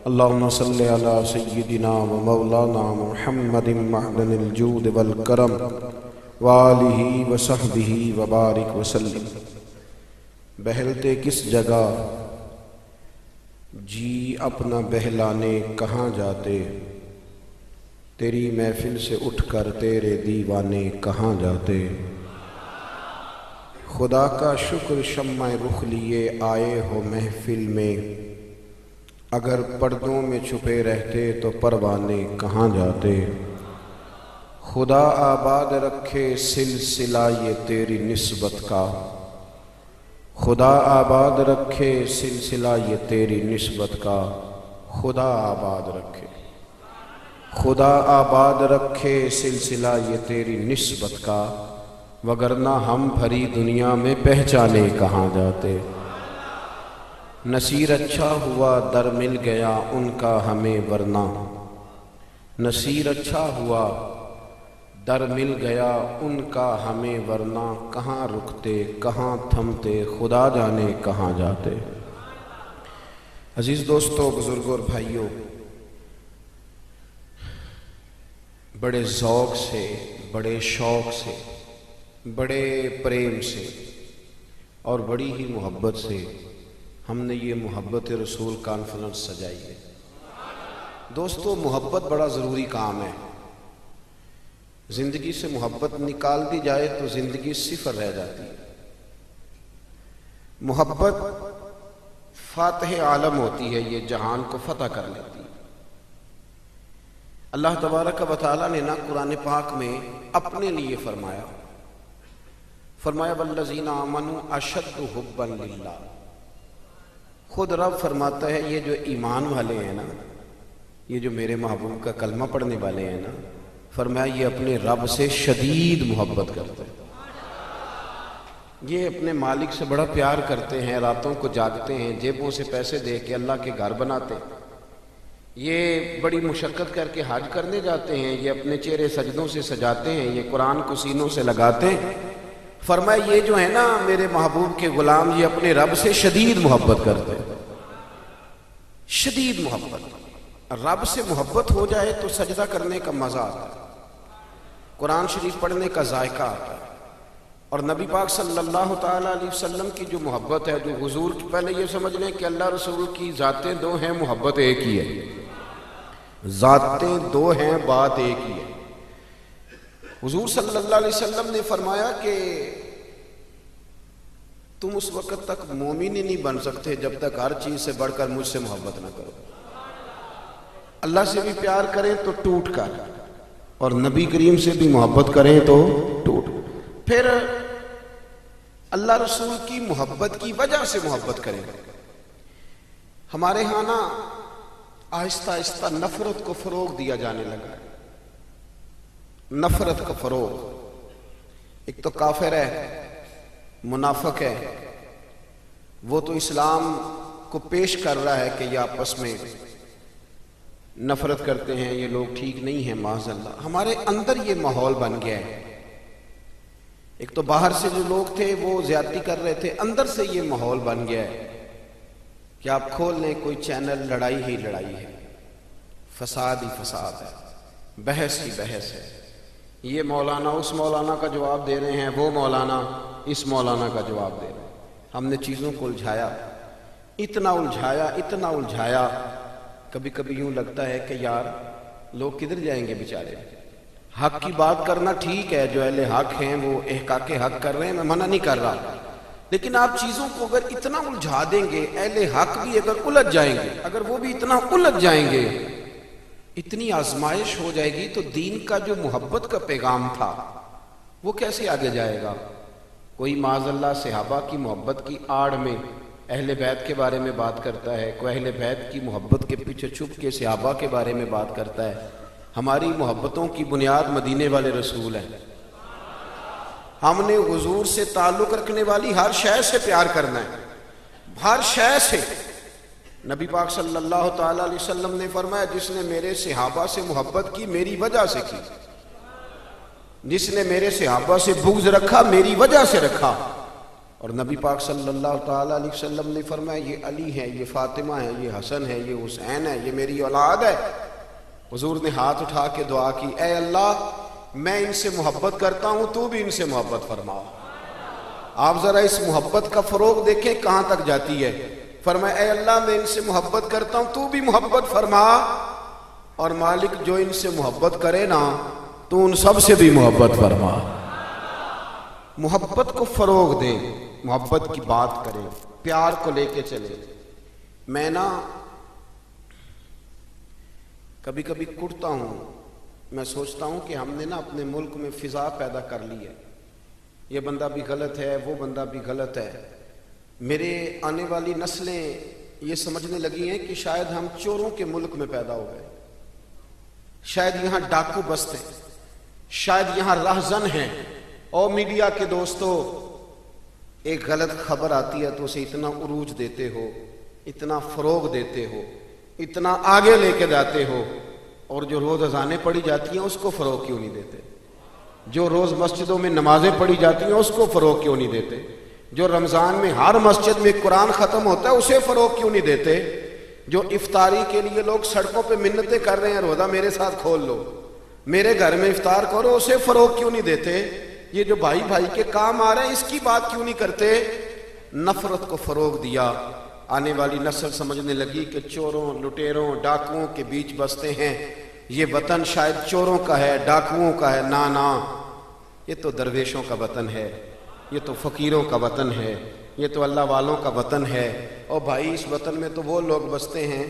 اللهم صل على سيدنا ومولانا محمد معدن الجود والکرم وآلہ وصحبہ وبارک وسلم۔ بہلتے کس جگہ جی اپنا بہلانے کہاں جاتے، تیری محفل سے اٹھ کر تیرے دیوانے کہاں جاتے۔ خدا کا شکر شمع رخ لیے آئے ہو محفل میں، اگر پردوں میں چھپے رہتے تو پروانے کہاں جاتے۔ خدا آباد رکھے سلسلہ یہ تیری نسبت کا، خدا آباد رکھے سلسلہ یہ تیری نسبت کا، خدا آباد رکھے، خدا آباد رکھے سلسلہ یہ تیری نسبت کا، وگرنہ ہم بھری دنیا میں پہچانے کہاں جاتے۔ نصیر اچھا ہوا در مل گیا ان کا ہمیں ورنہ، نصیر اچھا ہوا در مل گیا ان کا ہمیں ورنہ، کہاں رکتے کہاں تھمتے خدا جانے کہاں جاتے۔ عزیز دوستو، بزرگوں اور بھائیوں، بڑے ذوق سے، بڑے شوق سے، بڑے پریم سے اور بڑی ہی محبت سے ہم نے یہ محبت رسول کانفرنس سجائی ہے۔ دوستو، محبت بڑا ضروری کام ہے۔ زندگی سے محبت نکال دی جائے تو زندگی صفر رہ جاتی ہے۔ محبت فاتح عالم ہوتی ہے، یہ جہان کو فتح کر لیتی ہے۔ اللہ تبارک و تعالیٰ نے نا قرآن پاک میں اپنے لیے فرمایا والذین آمنوا اشد حبا للہ۔ خود رب فرماتا ہے یہ جو ایمان والے ہیں نا، یہ جو میرے محبوب کا کلمہ پڑھنے والے ہیں نا، فرمایا یہ اپنے رب سے شدید محبت کرتے ہیں، یہ اپنے مالک سے بڑا پیار کرتے ہیں، راتوں کو جاگتے ہیں، جیبوں سے پیسے دے کے اللہ کے گھر بناتے ہیں، یہ بڑی مشقت کر کے حج کرنے جاتے ہیں، یہ اپنے چہرے سجدوں سے سجاتے ہیں، یہ قرآن کو سینوں سے لگاتے ہیں۔ فرمایا یہ جو ہے نا میرے محبوب کے غلام، یہ اپنے رب سے شدید محبت کرتے ہیں، شدید محبت۔ رب سے محبت ہو جائے تو سجدہ کرنے کا مزہ آتا ہے، قرآن شریف پڑھنے کا ذائقہ آتا ہے۔ اور نبی پاک صلی اللہ تعالیٰ علیہ وسلم کی جو محبت ہے، جو حضور کی، پہلے یہ سمجھ لیں کہ اللہ رسول کی ذاتیں دو ہیں، محبت ایک ہی ہے، ذاتیں دو ہیں، بات ایک ہی ہے۔ حضور صلی اللہ علیہ وسلم نے فرمایا کہ تم اس وقت تک مومن ہی نہیں بن سکتے جب تک ہر چیز سے بڑھ کر مجھ سے محبت نہ کرو۔ اللہ سے بھی پیار کریں تو ٹوٹ کر، اور نبی کریم سے بھی محبت کریں تو ٹوٹ۔ پھر اللہ رسول کی محبت کی وجہ سے محبت کریں۔ ہمارے ہاں نا آہستہ آہستہ نفرت کو فروغ دیا جانے لگا ہے، نفرت کا فروغ۔ ایک تو کافر ہے، منافق ہے، وہ تو اسلام کو پیش کر رہا ہے کہ یہ آپس میں نفرت کرتے ہیں، یہ لوگ ٹھیک نہیں ہیں، معاذ اللہ۔ ہمارے اندر یہ ماحول بن گیا ہے۔ ایک تو باہر سے جو لوگ تھے وہ زیادتی کر رہے تھے، اندر سے یہ ماحول بن گیا ہے کہ آپ کھول لیں کوئی چینل، لڑائی ہی لڑائی ہے، فساد ہی فساد ہے، بحث ہی بحث ہے۔ یہ مولانا اس مولانا کا جواب دے رہے ہیں، وہ مولانا اس مولانا کا جواب دے رہے ہیں۔ ہم نے چیزوں کو الجھایا، اتنا الجھایا، اتنا الجھایا، کبھی کبھی یوں لگتا ہے کہ یار لوگ کدھر جائیں گے بیچارے۔ حق کی بات کرنا ٹھیک ہے، جو اہل حق ہیں وہ احقاق حق کر رہے ہیں، میں منع نہیں کر رہا، لیکن آپ چیزوں کو اگر اتنا الجھا دیں گے، اہل حق بھی اگر الجھ جائیں گے، اگر وہ بھی اتنا الجھ جائیں گے، اتنی آزمائش ہو جائے گی، تو دین کا جو محبت کا پیغام تھا وہ کیسے آگے جائے گا۔ کوئی معاذ اللہ صحابہ کی محبت کی آڑ میں اہل بیت کے بارے میں بات کرتا ہے، کوئی اہل بیت کی محبت کے پیچھے چھپ کے صحابہ کے بارے میں بات کرتا ہے۔ ہماری محبتوں کی بنیاد مدینے والے رسول ہیں۔ ہم نے حضور سے تعلق رکھنے والی ہر شے سے پیار کرنا ہے، ہر شے سے۔ نبی پاک صلی اللہ تعالیٰ علیہ وسلم نے فرمایا جس نے میرے صحابہ سے محبت کی میری وجہ سے کی، جس نے میرے صحابہ سے بغض رکھا میری وجہ سے رکھا، اور نبی پاک صلی اللہ تعالیٰ علیہ وسلم نے فرمایا یہ علی ہے، یہ فاطمہ ہے، یہ حسن ہے، یہ حسین ہے، یہ میری اولاد ہے۔ حضور نے ہاتھ اٹھا کے دعا کی، اے اللہ میں ان سے محبت کرتا ہوں، تو بھی ان سے محبت فرما۔ آپ ذرا اس محبت کا فروغ دیکھیں کہاں تک جاتی ہے۔ فرمایا اے اللہ میں ان سے محبت کرتا ہوں، تو بھی محبت فرما، اور مالک جو ان سے محبت کرے نا تو ان سب سے بھی محبت فرما۔ محبت کو فروغ دیں، محبت کی بات کریں، پیار کو لے کے چلیں۔ میں نا کبھی کبھی کڑتا ہوں، میں سوچتا ہوں کہ ہم نے نا اپنے ملک میں فضا پیدا کر لی ہے، یہ بندہ بھی غلط ہے، وہ بندہ بھی غلط ہے۔ میرے آنے والی نسلیں یہ سمجھنے لگی ہیں کہ شاید ہم چوروں کے ملک میں پیدا ہو گئے، شاید یہاں ڈاکو بستے ہیں، شاید یہاں راہزن ہیں۔ اور میڈیا کے دوستو، ایک غلط خبر آتی ہے تو اسے اتنا عروج دیتے ہو، اتنا فروغ دیتے ہو، اتنا آگے لے کے جاتے ہو، اور جو روز اذانیں پڑھی جاتی ہیں اس کو فروغ کیوں نہیں دیتے؟ جو روز مسجدوں میں نمازیں پڑھی جاتی ہیں اس کو فروغ کیوں نہیں دیتے؟ جو رمضان میں ہر مسجد میں قرآن ختم ہوتا ہے اسے فروغ کیوں نہیں دیتے؟ جو افطاری کے لیے لوگ سڑکوں پہ منتیں کر رہے ہیں، روزہ میرے ساتھ کھول لو، میرے گھر میں افطار کرو، اسے فروغ کیوں نہیں دیتے؟ یہ جو بھائی بھائی کے کام آ رہے ہیں اس کی بات کیوں نہیں کرتے؟ نفرت کو فروغ دیا۔ آنے والی نسل سمجھنے لگی کہ چوروں، لٹیروں، ڈاکوؤں کے بیچ بستے ہیں، یہ وطن شاید چوروں کا ہے، ڈاکوؤں کا ہے۔ نا، یہ تو درویشوں کا وطن ہے، یہ تو فقیروں کا وطن ہے، یہ تو اللہ والوں کا وطن ہے۔ اور بھائی اس وطن میں تو وہ لوگ بستے ہیں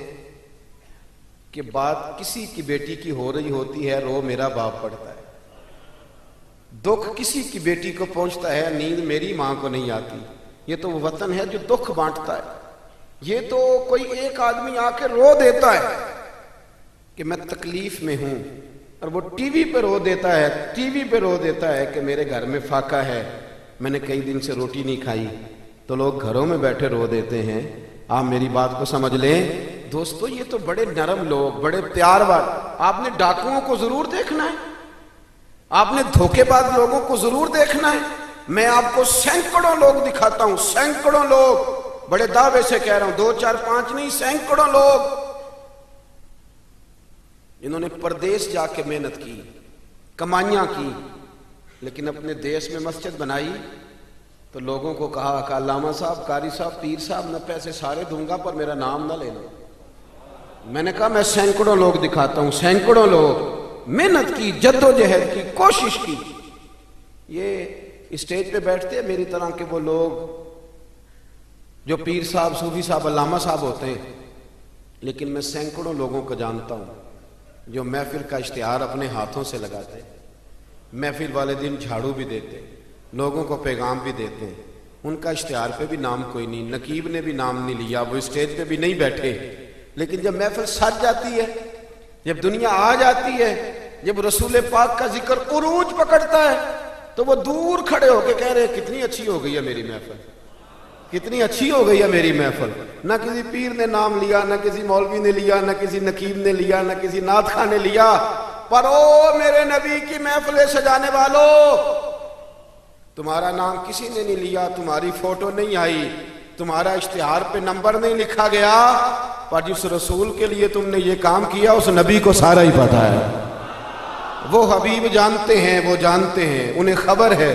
کہ بات کسی کی بیٹی کی ہو رہی ہوتی ہے، رو میرا باپ پڑتا ہے، دکھ کسی کی بیٹی کو پہنچتا ہے، نیند میری ماں کو نہیں آتی۔ یہ تو وہ وطن ہے جو دکھ بانٹتا ہے۔ یہ تو کوئی ایک آدمی آ کے رو دیتا ہے کہ میں تکلیف میں ہوں، اور وہ ٹی وی پہ رو دیتا ہے، ٹی وی پہ رو دیتا ہے کہ میرے گھر میں فاقہ ہے، میں نے کئی دن سے روٹی نہیں کھائی، تو لوگ گھروں میں بیٹھے رو دیتے ہیں۔ آپ میری بات کو سمجھ لیں دوستو، یہ تو بڑے نرم لوگ، بڑے پیار والے۔ آپ نے ڈاکوؤں کو ضرور دیکھنا ہے، آپ نے دھوکے باز لوگوں کو ضرور دیکھنا ہے۔ میں آپ کو سینکڑوں لوگ دکھاتا ہوں، سینکڑوں لوگ، بڑے دعوے سے کہہ رہا ہوں، 2 4 5 نہیں، سینکڑوں لوگ انہوں نے پردیس جا کے محنت کی، کمائیاں کی، لیکن اپنے دیش میں مسجد بنائی تو لوگوں کو کہا کہ علامہ صاحب، قاری صاحب، پیر صاحب، میں پیسے سارے دوں گا پر میرا نام نہ لینا۔ میں نے کہا میں سینکڑوں لوگ دکھاتا ہوں، سینکڑوں لوگ محنت کی، جدوجہد کی، کوشش کی۔ یہ اسٹیج پہ بیٹھتے ہیں میری طرح کے وہ لوگ جو پیر صاحب، صوفی صاحب، علامہ صاحب ہوتے ہیں، لیکن میں سینکڑوں لوگوں کو جانتا ہوں جو محفل کا اشتہار اپنے ہاتھوں سے لگاتے، محفل والے دن جھاڑو بھی دیتے، لوگوں کو پیغام بھی دیتے، ان کا اشتہار پہ بھی نام کوئی نہیں، نقیب نے بھی نام نہیں لیا، وہ اسٹیج پہ بھی نہیں بیٹھے، لیکن جب محفل سج جاتی ہے، جب دنیا آ جاتی ہے، جب رسول پاک کا ذکر عروج پکڑتا ہے تو وہ دور کھڑے ہو کے کہہ رہے ہیں کتنی اچھی ہو گئی ہے میری محفل، کتنی اچھی ہو گئی ہے میری محفل۔ نہ کسی پیر نے نام لیا، نہ کسی مولوی نے لیا، نہ کسی نقیب نے لیا، نہ کسی نعت خواہ نے لیا، پر او میرے نبی کی محفلیں سجانے والوں، تمہارا نام کسی نے نہیں لیا، تمہاری فوٹو نہیں آئی، تمہارا اشتہار پہ نمبر نہیں لکھا گیا، پر جس رسول کے لیے تم نے یہ کام کیا اس نبی کو سارا ہی پتا ہے۔ وہ حبیب جانتے ہیں، وہ جانتے ہیں، انہیں خبر ہے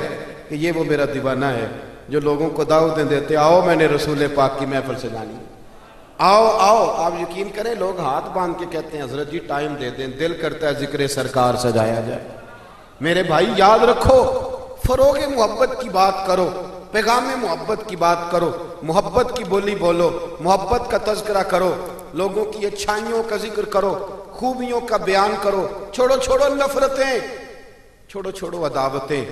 کہ یہ وہ میرا دیوانہ ہے جو لوگوں کو دعوتیں دیتے، آؤ میں نے رسول پاک کی محفل سجانی، آؤ آؤ۔ آپ یقین کریں لوگ ہاتھ باندھ کے کہتے ہیں حضرت جی ٹائم دے دیں، دل کرتا ہے ذکر سرکار سجایا جائے۔ میرے بھائی یاد رکھو، فروغ محبت کی بات کرو، پیغام محبت کی بات کرو، محبت کی بولی بولو، محبت کا تذکرہ کرو، لوگوں کی اچھائیوں کا ذکر کرو، خوبیوں کا بیان کرو، چھوڑو چھوڑو نفرتیں، چھوڑو چھوڑو عداوتیں،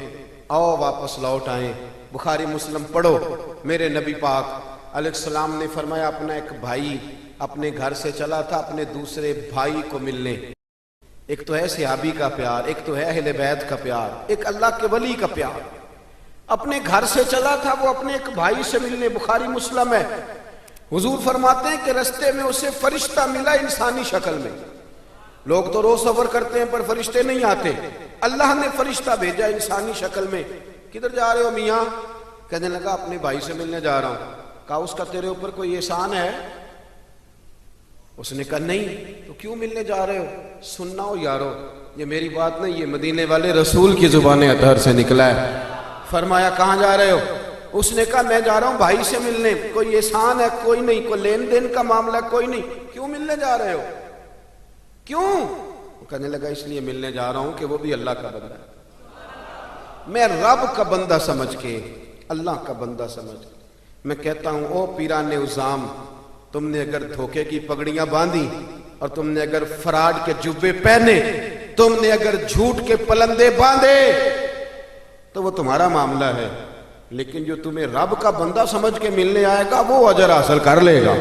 آؤ واپس لوٹ آئیں۔ بخاری مسلم پڑھو، میرے نبی پاک علیہ السلام نے فرمایا اپنا ایک بھائی اپنے گھر سے چلا تھا اپنے دوسرے بھائی کو ملنے۔ ایک تو ہے صحابی کا پیار، ایک تو ہے اہل بیت کا پیار، ایک اللہ کے ولی کا پیار۔ اپنے گھر سے چلا تھا وہ اپنے ایک بھائی سے ملنے، بخاری مسلم ہے۔ حضور فرماتے ہیں کہ رستے میں اسے فرشتہ ملا انسانی شکل میں۔ لوگ تو روز سفر کرتے ہیں پر فرشتے نہیں آتے، اللہ نے فرشتہ بھیجا انسانی شکل میں۔ کدھر جا رہے ہو میاں؟ کہنے لگا اپنے بھائی سے ملنے جا رہا ہوں. کہا اس کا تیرے اوپر کوئی احسان ہے؟ اس نے کہا نہیں. تو کیوں ملنے جا رہے ہو؟ سننا ہو یارو، یہ میری بات نہیں، یہ مدینے والے رسول کی زبان اطہر سے نکلا ہے. فرمایا کہاں جا رہے ہو؟ اس نے کہا میں جا رہا ہوں بھائی سے ملنے. کوئی احسان ہے؟ کوئی نہیں. کوئی لین دین کا معاملہ؟ کوئی نہیں. کیوں ملنے جا رہے ہو؟ کیوں؟ کہنے لگا اس لیے ملنے جا رہا ہوں کہ وہ بھی اللہ کا بندہ ہے. میں رب کا بندہ سمجھ کے، اللہ کا بندہ سمجھ کے میں کہتا ہوں او پیران عظام، تم نے اگر دھوکے کی پگڑیاں باندھی اور تم نے اگر فراڈ کے جبے پہنے، تم نے اگر جھوٹ کے پلندے باندھے تو وہ تمہارا معاملہ ہے، لیکن جو تمہیں رب کا بندہ سمجھ کے ملنے آئے گا وہ اجر حاصل کر لے گا،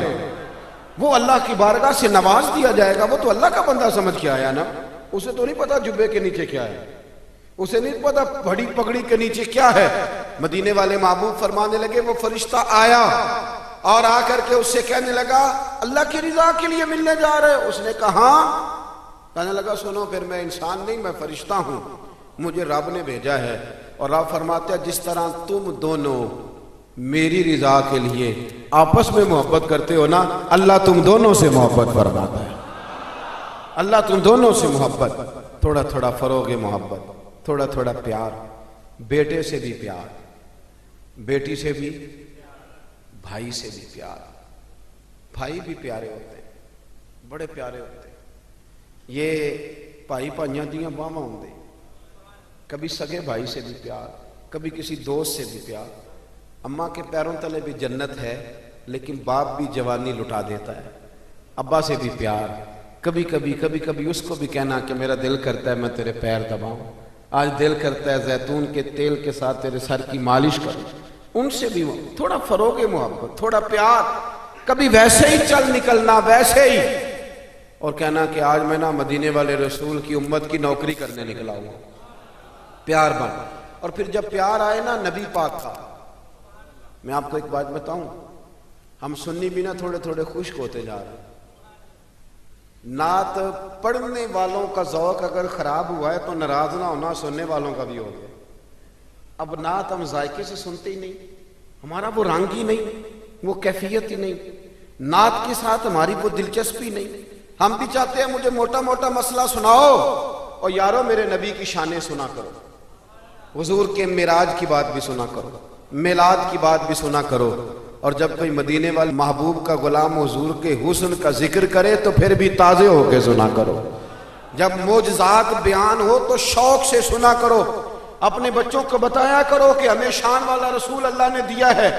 وہ اللہ کی بارگاہ سے نواز دیا جائے گا. وہ تو اللہ کا بندہ سمجھ کے آیا نا، اسے تو نہیں پتا جبے کے نیچے کیا ہے، اسے نہیں پتا بڑی پگڑی کے نیچے کیا ہے. مدینے والے محبوب فرمانے لگے وہ فرشتہ آیا اور آ کر کے اس سے کہنے لگا اللہ کی رضا کے لیے ملنے جا رہے ہو؟ اس نے کہا ہاں. کہنے لگا سنو پھر میں انسان نہیں، میں فرشتہ ہوں، مجھے رب نے بھیجا ہے. اور رب فرماتے ہیں جس طرح تم دونوں میری رضا کے لیے آپس میں محبت کرتے ہو نا، اللہ تم دونوں سے محبت فرماتا ہے. اللہ تم دونوں سے محبت، تھوڑا تھوڑا فروغ محبت، تھوڑا تھوڑا پیار، بیٹے سے بھی پیار، بیٹی سے بھی، بھائی سے بھی پیار. بھائی بھی پیارے ہوتے ہیں، بڑے پیارے ہوتے ہیں. یہ بھائی بھائیاں دیاں باواں ہوندے، کبھی سگے بھائی سے بھی پیار، کبھی کسی دوست سے بھی پیار. اماں کے پیروں تلے بھی جنت ہے، لیکن باپ بھی جوانی لٹا دیتا ہے. ابا سے بھی پیار، کبھی کبھی اس کو بھی کہنا کہ میرا دل کرتا ہے میں تیرے پیر دباؤں، آج دل کرتا ہے زیتون کے تیل کے ساتھ تیرے سر کی مالش کروں. ان سے بھی تھوڑا فروغ محبت، تھوڑا پیار. کبھی ویسے ہی چل نکلنا، ویسے ہی، اور کہنا کہ آج میں نا مدینے والے رسول کی امت کی نوکری کرنے نکلا ہوں. پیار بن. اور پھر جب پیار آئے نا نبی پاک کا، میں آپ کو ایک بات بتاؤں، ہم سنی بھی نا تھوڑے تھوڑے خشک ہوتے جا رہے ہیں. نعت پڑھنے والوں کا ذوق اگر خراب ہوا ہے تو ناراض نہ ہونا سننے والوں کا بھی ہو گیا. اب نعت ہم ذائقے سے سنتے ہی نہیں، ہمارا وہ رنگ ہی نہیں، وہ کیفیت ہی نہیں، نعت کے ساتھ ہماری وہ دلچسپی نہیں. ہم بھی چاہتے ہیں مجھے موٹا موٹا مسئلہ سناؤ، اور یارو میرے نبی کی شانیں سنا کرو، حضور کے معراج کی بات بھی سنا کرو، میلاد کی بات بھی سنا کرو. اور جب کوئی مدینے والے محبوب کا غلام حضور کے حسن کا ذکر کرے تو پھر بھی تازے ہو کے سنا کرو. جب معجزات بیان ہو تو شوق سے سنا کرو. اپنے بچوں کو بتایا کرو کہ ہمیں شان والا رسول اللہ نے دیا ہے.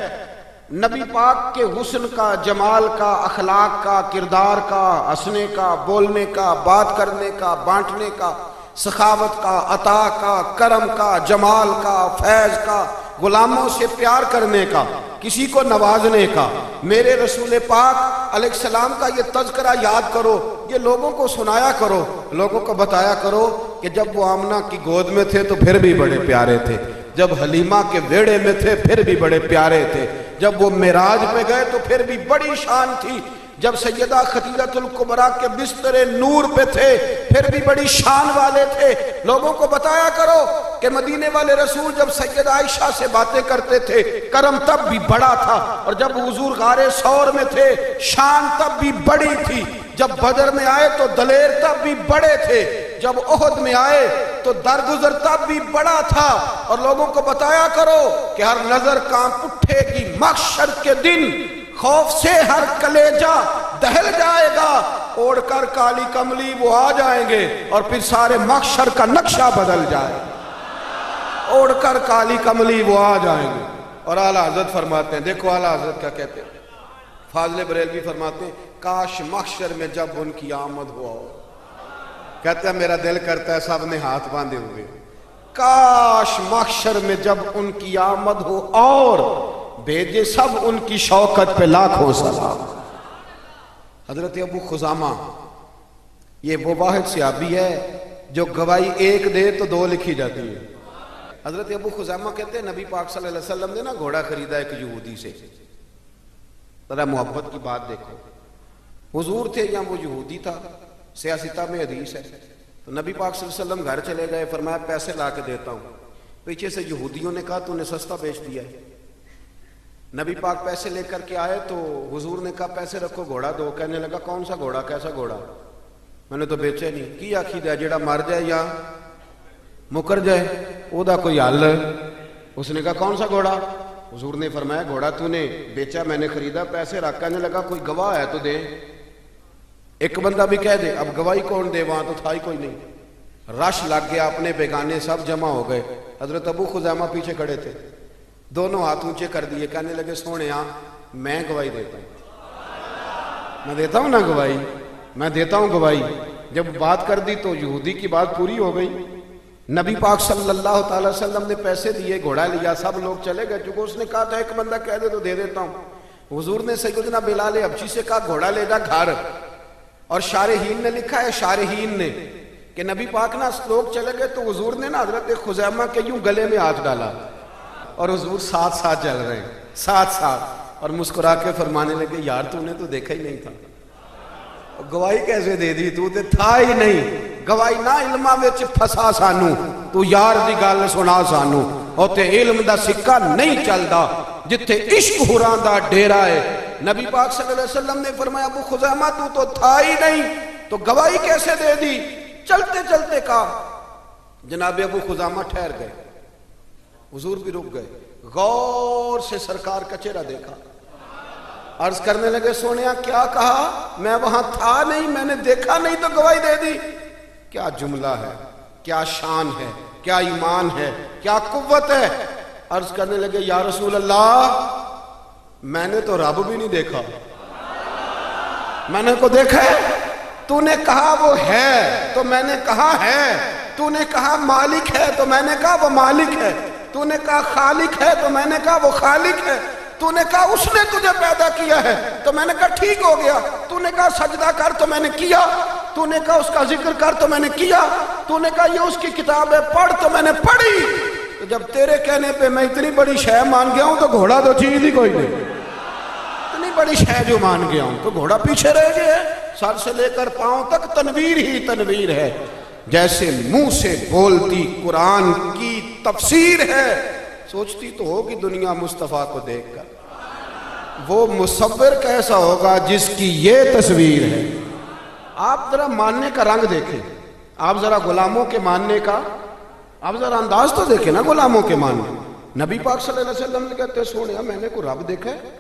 نبی پاک کے حسن کا، جمال کا، اخلاق کا، کردار کا، ہنسنے کا، بولنے کا، بات کرنے کا، بانٹنے کا، سخاوت کا، عطا کا، کرم کا، جمال کا، فیض کا، غلاموں سے پیار کرنے کا، کسی کو نوازنے کا. میرے رسول پاک علیہ السلام کا یہ تذکرہ یاد کرو، یہ لوگوں کو سنایا کرو، لوگوں کو بتایا کرو کہ جب وہ آمنہ کی گود میں تھے تو پھر بھی بڑے پیارے تھے، جب حلیمہ کے ویڑے میں تھے پھر بھی بڑے پیارے تھے، جب وہ معراج پہ گئے تو پھر بھی بڑی شان تھی، جب سیدہ خدیجہ الکبریٰ کے بستر نور پہ تھے پھر بھی بڑی شان والے تھے. لوگوں کو بتایا کرو کہ مدینے والے رسول جب سیدہ عائشہ سے باتیں کرتے تھے کرم تب بھی بڑا تھا، اور جب حضور غار ثور میں تھے شان تب بھی بڑی تھی، جب بدر میں آئے تو دلیر تب بھی بڑے تھے، جب احد میں آئے تو درگزر تب بھی بڑا تھا. اور لوگوں کو بتایا کرو کہ ہر نظر کانپ اٹھے گی محشر کے دن، خوف سے ہر کلیجہ دہل جائے گا، اوڑھ کر کالی کملی وہ آ جائیں گے اور پھر سارے محشر کا نقشہ بدل جائے گا. اوڑھ کر کالی کملی وہ آ جائیں گے. اور اعلیٰ حضرت فرماتے ہیں، دیکھو اعلیٰ حضرت کیا کہتے ہیں، فاضل بریلوی فرماتے ہیں کاش محشر میں جب ان کی آمد ہوا ہو. کہتے ہیں میرا دل کرتا ہے سب نے ہاتھ باندھے ہوئے، کاش محشر میں جب ان کی آمد ہو اور بھیجے سب ان کی شوکت پہ لاکھوں سلام. حضرت ابو خزامہ یہ وہ واحد صحابی ہے جو گواہی ایک دے تو دو لکھی جاتی ہے. حضرت ابو خزامہ کہتے ہیں نبی پاک صلی اللہ علیہ وسلم نے نا گھوڑا خریدا ایک یہودی سے. ذرا محبت کی بات دیکھو، حضور تھے یا وہ یہودی تھا، سیاستہ میں حدیث ہے. تو نبی پاک صلی اللہ علیہ وسلم گھر چلے گئے، فرمایا پیسے لا کے دیتا ہوں. پیچھے سے یہودیوں نے کہا تو نے سستا بیچ دیا ہے، نبی پاک پیسے لے کر کے آئے تو حضور نے کہا پیسے رکھو گھوڑا دو. کہنے لگا کون سا گھوڑا, کیسا گھوڑا؟ میں نے تو بیچے نہیں. کی آخی دے جیڑا مر جائے یا مکر جائے او دا کوئی حل. اس نے کہا کون سا گھوڑا؟ حضور نے فرمایا گھوڑا تو نے بیچا, میں نے خریدا, پیسے رکھ. کہنے لگا کوئی گواہ ہے تو دے. ایک بندہ بھی کہہ دے. اب گواہی کون دے, وہاں تو تھا ہی کوئی نہیں. رش لگ گیا, اپنے بیگانے سب جمع ہو گئے. حضرت ابو خزیمہ پیچھے کھڑے تھے, دونوں ہاتھ اونچے کر دیے. کہنے لگے سونے میں گواہی دیتا ہوں, میں دیتا ہوں نا گواہی, میں دیتا ہوں گواہی. جب بات کر دی تو یہودی کی بات پوری ہو گئی. نبی پاک صلی اللہ تعالی وسلم نے پیسے دیے, گھوڑا لیا, سب لوگ چلے گئے. چونکہ اس نے کہا تھا ایک بندہ کہہ دے تو دے دیتا ہوں. حضور نے سیدنا بلال حبشی سے کہا گھوڑا لے جا گھر. اور شارحین نے لکھا ہے, شارحین نے, کہ نبی پاک نا لوگ چلے گئے تو حضور نے نا حضرت خزیمہ کے یوں گلے میں ہاتھ ڈالا اور حضور ساتھ ساتھ چل رہے ہیں, ساتھ ساتھ, اور مسکرا کے فرمانے لگے یار تو نے تو دیکھا ہی نہیں تھا, گواہی کیسے دے دی, تو تے تھا ہی نہیں. گواہی نہ علماں وچ پھسا سانو, تو یار دی گل سنا سانو. اوتے علم دا سکہ نہیں چلدا جتھے عشق ہوراں دا ڈیرا ہے. نبی پاک صلی اللہ علیہ وسلم نے فرمایا ابو خزیمہ تو تھا ہی نہیں, تو گواہی کیسے دے دی؟ چلتے چلتے کہا. جناب ابو خزیمہ ٹھہر گئے, حضور بھی رک گئے, غور سے سرکار کا چہرہ دیکھا. عرض کرنے لگے سونیا کیا کہا؟ میں وہاں تھا نہیں, میں نے دیکھا نہیں تو گواہی دے دی. کیا جملہ ہے, کیا شان ہے, کیا ایمان ہے, کیا قوت ہے. عرض کرنے لگے یا رسول اللہ میں نے تو رب بھی نہیں دیکھا, میں نے کو دیکھا ہے. تو نے کہا وہ ہے تو میں نے کہا ہے, تو نے کہا مالک ہے تو میں نے کہا وہ مالک ہے, تو نے کہا خالق ہے تو میں نے کہا وہ خالق ہے, تو نے کہا اس نے تجھے پیدا کیا ہے تو میں نے کہا ٹھیک ہو گیا, تو نے کہا سجدہ کر تو میں نے کیا, تو نے کہا اس کا ذکر کر تو میں نے کیا, تو نے کہا یہ اس کی کتاب ہے پڑھ تو میں نے پڑھی. تو جب تیرے کہنے پہ میں اتنی بڑی شے مان گیا ہوں تو گھوڑا تو چیز ہی کوئی نہیں, اتنی بڑی شے جو مان گیا ہوں تو گھوڑا پیچھے رہ گیا. سر سے لے کر پاؤں تک تنویر ہی تنویر ہے, جیسے منہ سے بولتی قرآن کی تفسیر ہے. سوچتی تو ہوگی دنیا مصطفیٰ کو دیکھ کر وہ مصور کیسا ہوگا جس کی یہ تصویر ہے. آپ ذرا ماننے کا رنگ دیکھیں, آپ ذرا غلاموں کے ماننے کا, آپ ذرا انداز تو دیکھیں نا غلاموں کے ماننے. نبی پاک صلی اللہ علیہ وسلم نے کہتے سونے میں نے کوئی رب دیکھا ہے؟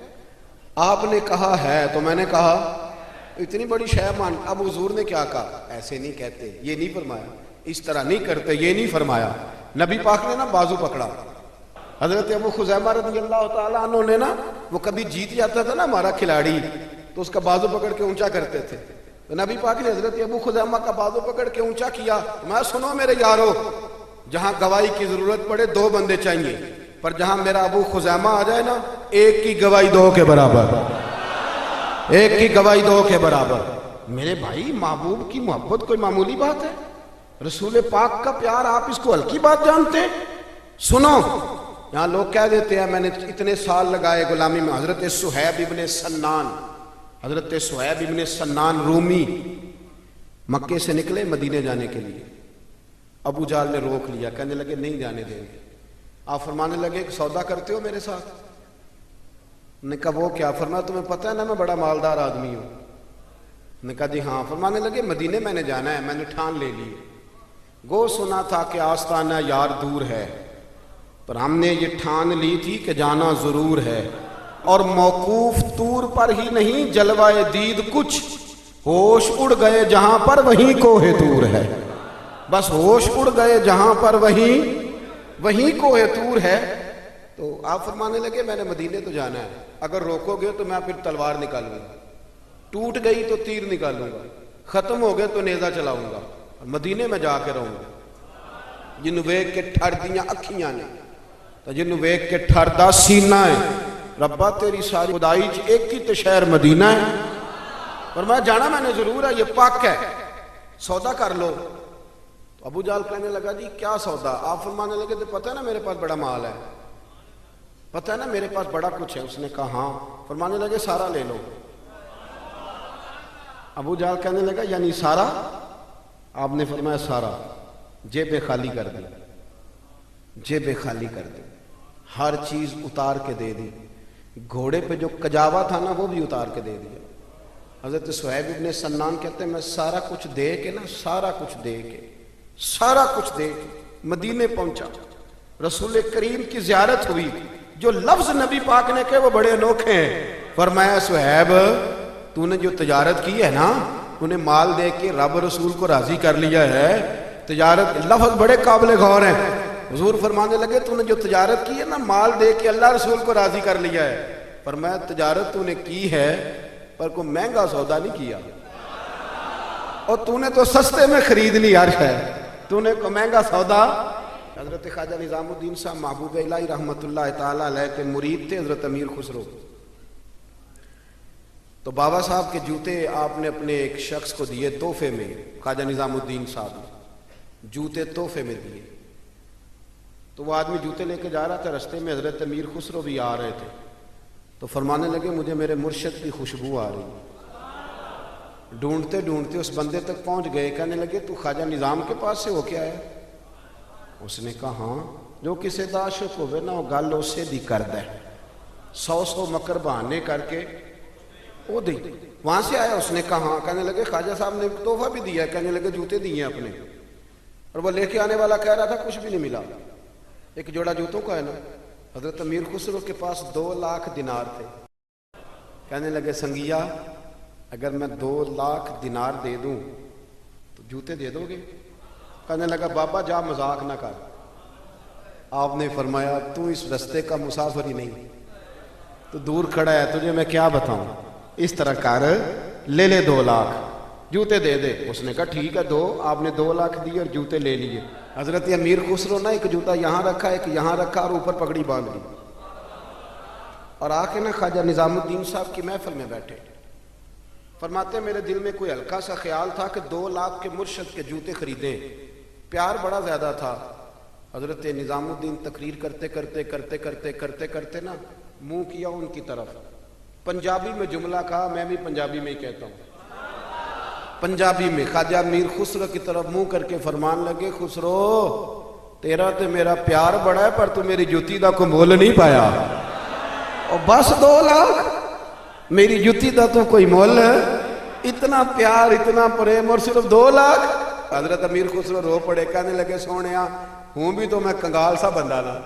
آپ نے کہا ہے تو میں نے کہا اتنی بڑی شے مان. اب حضور نے کیا کہا؟ ایسے نہیں کہتے, یہ نہیں فرمایا, اس طرح نہیں کرتے, یہ نہیں فرمایا. نبی پاک نے نا بازو پکڑا. حضرت ابو خزیمہ رضی اللہ تعالیٰ عنہ نے نا, وہ کبھی جیت جاتا تھا نا ہمارا کھلاڑی, تو اس کا بازو پکڑ کے اونچا کرتے تھے. تو نبی پاک نے حضرت ابو خزیمہ کا بازو پکڑ کے اونچا کیا. میں سنو میرے یارو, جہاں گواہی کی ضرورت پڑے 2 بندے چاہیے, پر جہاں میرا ابو خزیمہ آ جائے نا, ایک کی گواہی 2 کے برابر, ایک کی گواہی 2 کے برابر. میرے بھائی محبوب کی محبت کوئی معمولی بات ہے؟ رسول پاک کا پیار آپ اس کو ہلکی بات جانتے ہیں؟ سنو, یہاں لوگ کہہ دیتے ہیں میں نے اتنے سال لگائے غلامی میں. حضرت صہیب ابن سنان, حضرت صہیب ابن سنان رومی مکے سے نکلے مدینے جانے کے لیے. ابو جہل نے روک لیا, کہنے لگے نہیں جانے دیں گے. آپ فرمانے لگے کہ سودا کرتے ہو میرے ساتھ؟ نے کہا وہ کیا؟ فرمایا تمہیں پتہ ہے نا میں بڑا مالدار آدمی ہوں. نے کہا جی ہاں. فرمانے لگے مدینے میں نے جانا ہے, میں نے ٹھان لے لی. گو سنا تھا کہ آستانہ یار دور ہے, پر ہم نے یہ ٹھان لی تھی کہ جانا ضرور ہے. اور موقوف طور پر ہی نہیں جلوہ دید کچھ, ہوش اڑ گئے جہاں پر وہیں کوہ طور ہے. بس ہوش اڑ گئے جہاں پر وہیں کوہ طور ہے. تو آپ فرمانے لگے میں نے مدینے تو جانا ہے, اگر روکو گے تو میں پھر تلوار نکالوں گا, ٹوٹ گئی تو تیر نکالوں گا, ختم ہو گئے تو نیزہ چلاؤں گا, مدینے میں جا کے رہوں گا. جنوں ویکھ کے ٹھر دیاں اکھیاں نے, تو جنوں ویکھ کے ٹھر دا سینہ ہے. ربا تیری ساری خدائی چ ایک ہی تے شہر مدینہ ہے. فرمایا جانا میں نے ضرور ہے, یہ پاک ہے, سودا کر لو. تو ابو جہل کہنے لگا جی کیا سودا؟ آپ فرمانے لگے تو پتہ ہے نا میرے پاس بڑا مال ہے, پتہ ہے نا میرے پاس بڑا کچھ ہے. اس نے کہا ہاں. فرمانے لگے سارا لے لو. ابو جہل کہنے لگا یعنی سارا؟ آپ نے فرمایا سارا. جیبیں خالی کر دی, جیبیں خالی کر دی, ہر چیز اتار کے دے دی. گھوڑے پہ جو کجاوا تھا نا وہ بھی اتار کے دے دیا۔ حضرت صہیب ابن سنان کہتے ہیں میں سارا کچھ دے کے سارا کچھ دے کے مدینے پہنچا، رسول کریم کی زیارت ہوئی، جو لفظ نبی پاک نے کہے وہ بڑے انوکھے ہیں۔ فرمایا صہیب تو نے جو تجارت کی ہے نا، انہیں مال دے کے رب رسول کو راضی کر لیا ہے، تجارت لفظ بڑے قابل غور ہیں۔ حضور فرمانے لگے تو نے جو تجارت کی ہے نا، مال دے کے اللہ رسول کو راضی کر لیا ہے۔ فرمایا تجارت تو نے کی ہے پر کوئی مہنگا سودا نہیں کیا، اور تو نے تو سستے میں خرید لی عرش ہے، تو نے کوئی مہنگا سودا۔ حضرت خواجہ نظام الدین صاحب محبوب الہی رحمت اللہ تعالیٰ علیہ کے مرید تھے، حضرت امیر خسرو۔ تو بابا صاحب کے جوتے آپ نے اپنے ایک شخص کو دیے تحفے میں، خواجہ نظام الدین صاحب نے جوتے تحفے میں دیے۔ تو وہ آدمی جوتے لے کے جا رہا تھا، رستے میں حضرت امیر خسرو بھی آ رہے تھے، تو فرمانے لگے مجھے میرے مرشد کی خوشبو آ رہی۔ ڈھونڈتے ڈھونڈتے اس بندے تک پہنچ گئے، کہنے لگے تو خواجہ نظام کے پاس سے ہو کے آیا؟ اس نے کہا ہاں، جو کسی دا عاشق ہوئے نا وہ گل اسے دی کرد ہے، 100 مکر بہانے کر کے وہ دی وہاں سے آیا۔ اس نے کہا ہاں۔ کہنے لگے خواجہ صاحب نے تحفہ بھی دیا ہے، کہنے لگے جوتے دیے اپنے، اور وہ لے کے آنے والا کہہ رہا تھا کچھ بھی نہیں ملا، ایک جوڑا جوتوں کا ہے نا۔ حضرت امیر خسرو کے پاس 2 لاکھ دینار تھے۔ کہنے لگے سنگیا اگر میں 2 لاکھ دینار دے دوں تو جوتے دے دو گے؟ کہنے لگا بابا جا مذاق نہ کر۔ آپ نے فرمایا تو اس رستے کا مسافر ہی نہیں، تو دور کھڑا ہے، تجھے میں کیا بتاؤں، اس طرح کر لے لے 2 لاکھ جوتے دے دے۔ اس نے کہا ٹھیک ہے دو۔ آپ نے 2 لاکھ دیے اور جوتے لے لیے۔ حضرت امیر خسرو نے ایک جوتا یہاں رکھا، ایک یہاں رکھا، اور اوپر پگڑی باندھ لی، اور آ کے نا خواجہ نظام الدین صاحب کی محفل میں بیٹھے۔ فرماتے میرے دل میں کوئی ہلکا سا خیال تھا کہ 2 لاکھ کے مرشد کے جوتے خریدیں، پیار بڑا زیادہ تھا۔ حضرت نظام الدین تقریر کرتے نا منہ کیا ان کی طرف، پنجابی میں جملہ کہا، میں بھی پنجابی میں ہی کہتا ہوں، پنجابی میں خواجہ امیر خسرو کی طرف منہ کر کے فرمان لگے خسرو تیرا تے میرا پیار بڑا ہے پر تو میری جوتی دا کو مول نہیں پایا، اور بس 2 لاکھ میری جوتی دا تو کوئی مول ہے، اتنا پیار اتنا پریم اور صرف 2 لاکھ۔ حضرت امیر خسرو رو پڑے، کہنے لگے سونیا ہوں بھی تو میں کنگال سا بندہ نا،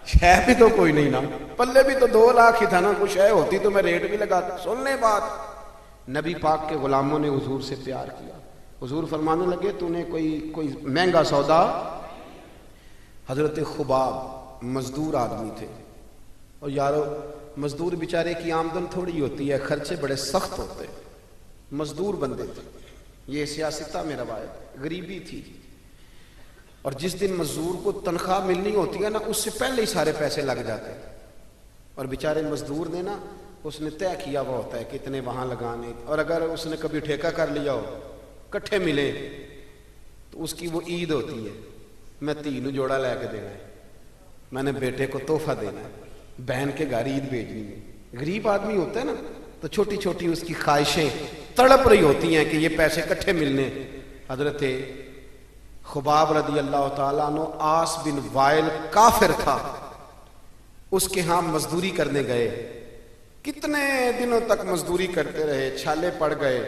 شے بھی تو کوئی نہیں نا، پلے بھی تو 2 لاکھ ہی تھا نا، کچھ شے ہوتی تو میں ریٹ بھی لگاتا۔ سننے بات، نبی پاک کے غلاموں نے حضور سے پیار کیا۔ حضور فرمانے لگے تو نے کوئی مہنگا سودا۔ حضرت خباب مزدور آدمی تھے، اور یارو مزدور بیچارے کی آمدن تھوڑی ہوتی ہے، خرچے بڑے سخت ہوتے، مزدور بندے تھے، یہ سیاستہ میں روایت، غریبی تھی، اور جس دن مزدور کو تنخواہ ملنی ہوتی ہے نا اس سے پہلے ہی سارے پیسے لگ جاتے ہیں، اور بیچارے مزدور نے نا اس نے طے کیا ہوا ہوتا ہے کہ اتنے وہاں لگانے، اور اگر اس نے کبھی ٹھیکہ کر لیا ہو کٹھے ملے تو اس کی وہ عید ہوتی ہے، میں 3 جوڑا لے کے دینا ہے، میں نے بیٹے کو تحفہ دینا ہے، بہن کے گھر عید بھیجنی ہے۔ غریب آدمی ہوتا ہے نا تو چھوٹی چھوٹی اس کی خواہشیں تڑپ رہی ہوتی ہیں کہ یہ پیسے کٹھے ملنے۔ حضرت خباب رضی اللہ تعالیٰ عنہ آس بن وائل کافر تھا، اس کے ہاں مزدوری کرنے گئے، کتنے دنوں تک مزدوری کرتے رہے، چھالے پڑ گئے۔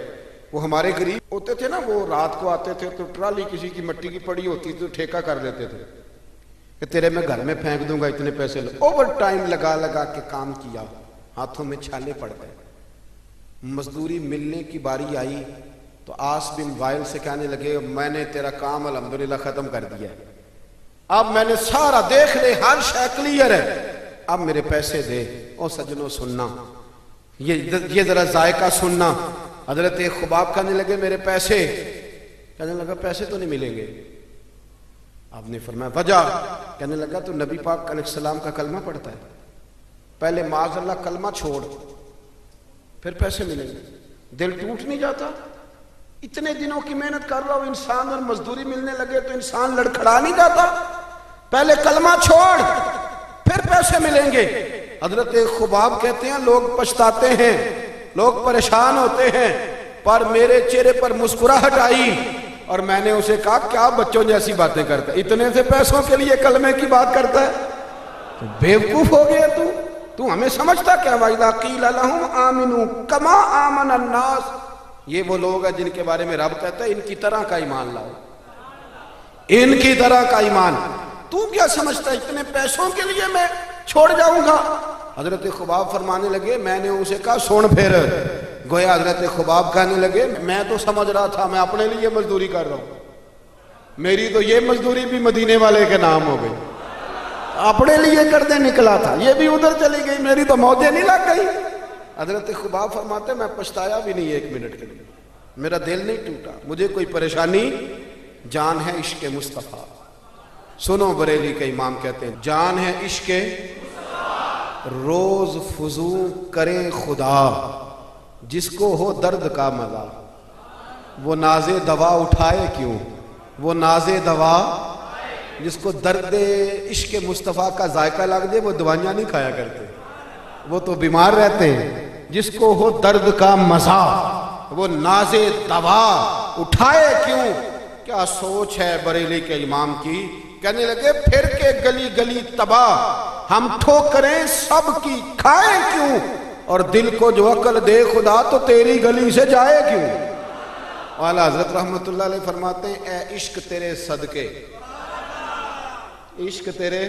وہ ہمارے غریب ہوتے تھے نا، وہ رات کو آتے تھے تو ٹرالی کسی کی مٹی کی پڑی ہوتی تو ٹھیکہ کر دیتے تھے کہ تیرے میں گھر میں پھینک دوں گا اتنے پیسے، اوور ٹائم لگا کے کام کیا، ہاتھوں میں چھالے پڑ گئے۔ مزدوری ملنے کی باری آئی تو آس بن وائل سے کہنے لگے میں نے تیرا کام الحمدللہ ختم کر دیا، اب میں نے سارا دیکھ لے، ہر شے کلیئر ہے، اب میرے پیسے دے۔ او سجنوں سننا، یہ ذرا ذائقہ سننا۔ حضرت خباب کہنے لگے میرے پیسے، کہنے لگا پیسے تو نہیں ملیں گے۔ آپ نے فرمایا وجہ، کہنے لگا تو نبی پاک علیہ السلام کا کلمہ پڑھتا ہے، پہلے معاذ اللہ کلمہ چھوڑ پھر پیسے ملیں گے۔ دل ٹوٹ نہیں جاتا؟ اتنے دنوں کی محنت کر رہا ہو انسان اور مزدوری ملنے لگے تو انسان لڑکھڑا نہیں جاتا؟ پہلے کلمہ چھوڑ پھر پیسے ملیں گے۔ حضرت خباب کہتے ہیں لوگ پچھتاتے ہیں، لوگ پریشان ہوتے ہیں، پر میرے چہرے پر مسکراہٹ آئی اور میں نے اسے کہا کیا بچوں جیسی باتیں کرتا ہے، اتنے سے پیسوں کے لیے کلمے کی بات کرتا ہے، تو بیوقوف ہو گیا تو۔ تو ہمیں سمجھتا کیا؟ وَإِذَا قِيلَ لَهُمْ آمِنُوا كَمَا آمَنَ النَّاسِ، یہ وہ لوگ ہیں جن کے بارے میں رب کہتا ہے ان کی طرح کا ایمان لاؤ، ان کی طرح کا ایمان۔ تو کیا سمجھتا ہے اتنے پیسوں کے لیے میں چھوڑ جاؤں گا؟ حضرت خباب فرمانے لگے، میں نے اسے کہا سن پھر، گویا حضرت خباب کہنے لگے میں تو سمجھ رہا تھا میں اپنے لیے مزدوری کر رہا ہوں، میری تو یہ مزدوری بھی مدینے والے کے نام ہو گئی، اپنے لیے کرنے نکلا تھا، یہ بھی ادھر چلی گئی، میری تو موجیں نہیں لگ گئی۔ حضرت خباب فرماتے میں پچھتایا بھی نہیں ایک منٹ کے لیے، میرا دل نہیں ٹوٹا، مجھے کوئی پریشانی، جان ہے عشق مصطفیٰ۔ سنو بریلی کے امام کہتے ہیں جان ہے عشق روز فزوں کرے خدا، جس کو ہو درد کا مزہ وہ ناز دوا اٹھائے کیوں، وہ ناز دوا، جس کو درد عشق مصطفیٰ کا ذائقہ لگ جائے وہ دوائیاں نہیں کھایا کرتے، وہ تو بیمار رہتے ہیں۔ جس کو ہو درد کا مزہ وہ ناز دوا اٹھائے کیوں۔ کیا سوچ ہے بریلی کے امام کی، کہنے لگے پھر کے گلی گلی تباہ، ہم ٹھوکریں سب کی کھائیں کیوں، اور دل کو جو عقل دے خدا تو تیری گلی سے جائے کیوں۔ اعلیٰ حضرت رحمت اللہ علیہ فرماتے ہیں اے عشق تیرے صدقے، عشق تیرے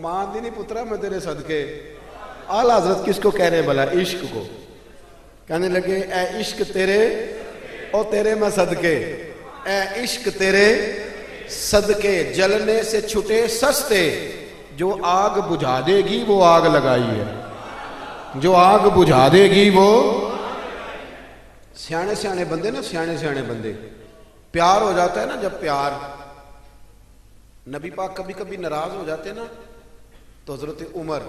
ماں دی نہیں پترا میں تیرے صدقے۔ اعلیٰ حضرت کس کو کہہ رہے بھلا؟ عشق کو۔ کہنے لگے اے عشق تیرے او تیرے میں صدقے، اے عشق تیرے صدقے جلنے سے چھٹے سستے، جو آگ بجھا دے گی وہ آگ لگائی ہے، جو آگ بجھا دے گی وہ۔ سیانے سیانے بندے نا، سیانے سیانے بندے، پیار ہو جاتا ہے نا، جب پیار، نبی پاک کبھی کبھی ناراض ہو جاتے نا تو حضرت عمر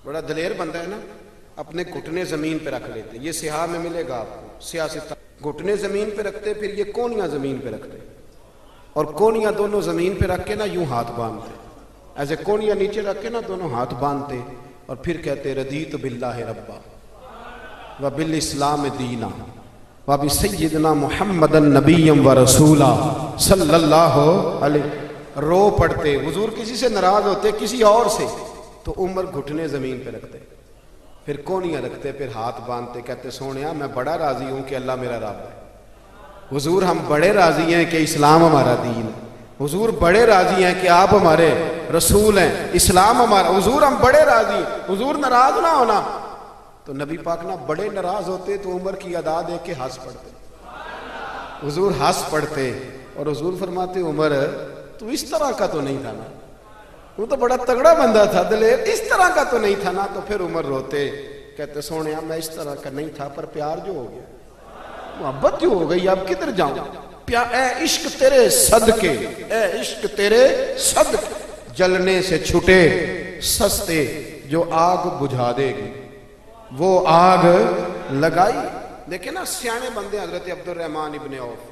بڑا دلیر بندہ ہے نا، اپنے گھٹنے زمین پہ رکھ لیتے، یہ سیاہ میں ملے گا آپ کو، سیاست گھٹنے زمین پہ رکھتے، پھر یہ کونیاں زمین پہ رکھتے، اور کونیاں دونوں زمین پہ رکھ کے نا یوں ہاتھ باندھتے، ایسے کونیاں نیچے رکھ کے نا دونوں ہاتھ باندھتے، اور پھر کہتے رضیت باللہ ربا وبالاسلام دینا وبسیدنا محمد نبی و رسولا صلی اللہ علیہ۔ رو پڑتے، حضور کسی سے ناراض ہوتے کسی اور سے تو عمر گھٹنے زمین پہ رکھتے، پھر کونیاں رکھتے، پھر ہاتھ باندھتے، کہتے سونیا میں بڑا راضی ہوں کہ اللہ میرا رب ہے، حضور ہم بڑے راضی ہیں کہ اسلام ہمارا دین ہے، حضور بڑے راضی ہیں کہ آپ ہمارے رسول ہیں، اسلام ہمارا، حضور ہم بڑے راضی ہیں، حضور ناراض نہ ہونا۔ تو نبی پاک نہ بڑے ناراض ہوتے تو عمر کی ادا دیکھ کے ہنس پڑتے، حضور ہنس پڑتے، اور حضور فرماتے عمر تو اس طرح کا تو نہیں تھا نا، وہ تو بڑا تگڑا بندہ تھا دلیر، اس طرح کا تو نہیں تھا نا۔ تو پھر عمر روتے، کہتے سونیا میں اس طرح کا نہیں تھا، پر پیار جو ہو گیا، محبت جو ہو گئی، اب کدھر جاؤں، اے عشق تیرے صدقے، اے عشق تیرے صدقے جلنے سے چھٹے سستے، جو آگ بجھا دے گی وہ آگ لگائی۔ دیکھیں نا سیانے بندے، حضرت عبد الرحمن ابن عوف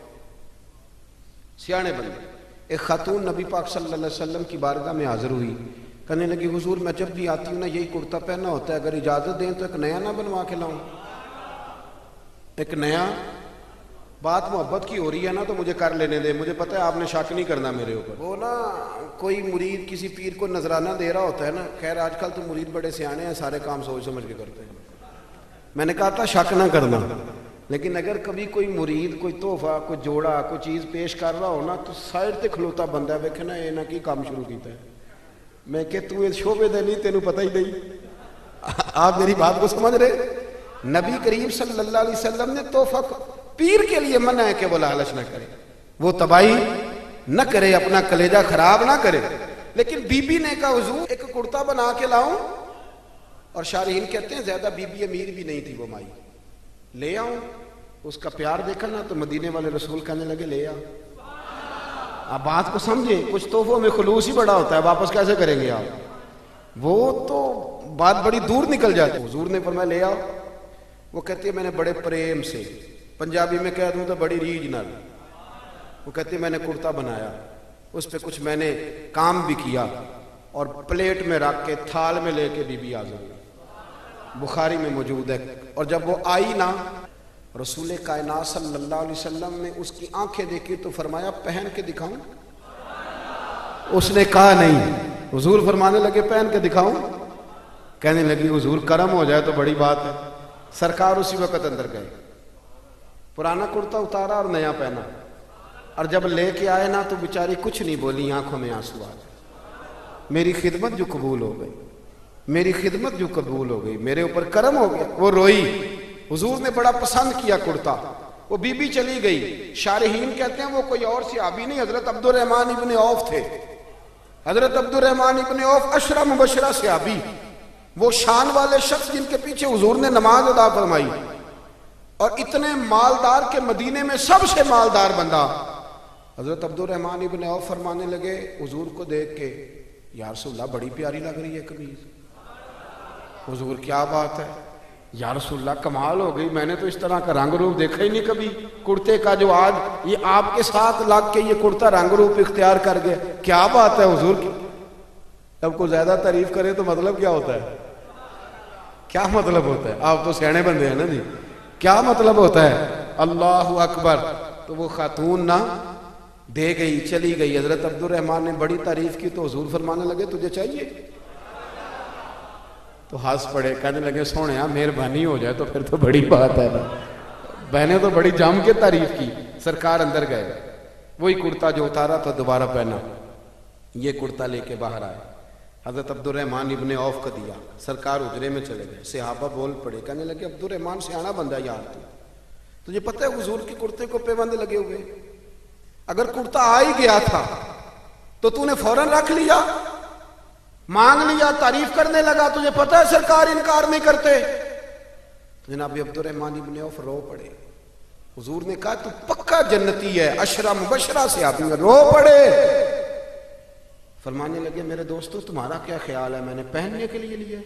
سیانے بندے، ایک خاتون نبی پاک صلی اللہ علیہ وسلم کی بارگاہ میں حاضر ہوئی، کہنے لگی حضور میں جب بھی آتی ہوں نا یہی کرتا پہننا ہوتا ہے، اگر اجازت دیں تو ایک نیا نہ بنوا کے لاؤں، ایک نیا، بات محبت کی ہو رہی ہے نا تو مجھے کر لینے دے، مجھے پتہ ہے آپ نے شک نہیں کرنا میرے اوپر۔ وہ نا کوئی مرید کسی پیر کو نذرانہ دے رہا ہوتا ہے نا، خیر آج کل تو مرید بڑے سیانے ہیں، سارے کام سوچ سمجھ کے کرتے ہیں، میں نے کہا تھا شک نہ کرنا، لیکن اگر کبھی کوئی مرید کوئی تحفہ کوئی جوڑا کوئی چیز پیش کر رہا ہو نا تو سائڈ تے کھلوتا بندہ ہے، ویکھے نا یہ نہ کی کام شروع کیتا ہے، میں کہ تو اس شعبے دے نہیں، تینوں پتہ ہی نہیں۔ آپ میری بات کو سمجھ رہے؟ نبی کریم صلی اللہ علیہ وسلم نے تحفہ پیر کے لیے منع ہے کہ وہ لالچ نہ کرے، وہ تباہی نہ کرے، اپنا کلیجہ خراب نہ کرے، لیکن بی بی نے کہا حضور ایک کرتا بنا کے لاؤں، اور شارحین کہتے ہیں زیادہ بی بی امیر بھی نہیں تھی وہ مائی، لے آؤں، اس کا پیار دیکھا نا تو مدینے والے رسول کہنے لگے لے آؤ۔ آپ بات کو سمجھیں، کچھ تحفوں میں خلوص ہی بڑا ہوتا ہے، واپس کیسے کریں گے آپ، وہ تو بات بڑی دور نکل جاتی۔ حضور نے فرمایا لے آؤ، وہ کہتے ہیں میں نے بڑے پریم سے، پنجابی میں کہہ دوں تو بڑی ریج نال، وہ کہتے ہیں میں نے کرتا بنایا، اس پہ کچھ میں نے کام بھی کیا، اور پلیٹ میں رکھ کے تھال میں لے کے بی بی حاضر ہوئی، بخاری میں موجود ہے۔ اور جب وہ آئی نا رسول کائنات صلی اللہ علیہ وسلم نے اس کی آنکھیں دیکھی تو فرمایا پہن کے دکھاؤں، اس نے کہا نہیں. حضور فرمانے لگے پہن کے دکھاؤں؟ کہنے لگی حضور کرم ہو جائے تو بڑی بات ہے. سرکار اسی وقت اندر گئے, پرانا کرتا اتارا اور نیا پہنا, اور جب لے کے آئے نا تو بیچاری کچھ نہیں بولی, آنکھوں میں آنسو آ گئے. میری خدمت جو قبول ہو گئی, میری خدمت جو قبول ہو گئی, میرے اوپر کرم ہو گیا. وہ روئی. حضور نے بڑا پسند کیا کرتا. وہ بی بی چلی گئی. شارحین کہتے ہیں وہ کوئی اور صحابی نہیں, حضرت عبد الرحمن ابن عوف تھے. حضرت عبد الرحمن ابن عوف عشرہ مبشرہ صحابی, وہ شان والے شخص جن کے پیچھے حضور نے نماز ادا فرمائی, اور اتنے مالدار کے مدینے میں سب سے مالدار بندہ. حضرت عبد الرحمن ابن عوف فرمانے لگے حضور کو دیکھ کے, یا رسول اللہ بڑی پیاری لگ رہی ہے قمیض. حضور کیا بات ہے یا رسول اللہ, کمال ہو گئی, میں نے تو اس طرح کا رنگ روپ دیکھا ہی نہیں کبھی. کرتے کا جو آج یہ آپ کے ساتھ لگ کے یہ کرتا رنگ روپ اختیار کر گیا, کیا بات ہے حضور کی. اب کو زیادہ تعریف کرے تو مطلب کیا ہوتا ہے؟ کیا مطلب ہوتا ہے؟ آپ تو سیانے بندے ہیں نا جی, کیا مطلب ہوتا ہے؟ اللہ اکبر. تو وہ خاتون نہ دے گئی, چلی گئی. حضرت عبد الرحمن نے بڑی تعریف کی تو حضور فرمانے لگے تجھے چاہیے؟ تو ہنس پڑے, کہنے لگے سونے مہربانی ہو جائے تو پھر تو بڑی بات ہے نا. بہنیں تو بڑی جم کے تعریف کی. سرکار اندر گئے, وہی کرتا جو اتارا تھا دوبارہ پہنا, یہ کرتا لے کے باہر آئے. حضرت عبد الرحمن ابن عوف کو دیا. سرکار حجرے میں چلے گئے. صحابہ بول پڑے, کہنے لگے عبد الرحمن سیانا بندہ یار, تجھے پتہ ہے حضور کے کرتے کو پیبند لگے ہوئے, اگر کرتا آ ہی گیا تھا تو تو نے فوراً رکھ لیا, مانگ لیا, تعریف کرنے لگا. تجھے پتہ ہے سرکار انکار نہیں کرتے. جناب عبد الرحمن ابن عوف رو پڑے. حضور نے کہا تو پکا جنتی ہے, عشرہ مبشرہ سے آپ نے رو پڑے. فرمانے لگے میرے دوستو تمہارا کیا خیال ہے, میں نے پہننے کے لیے لیا ہے؟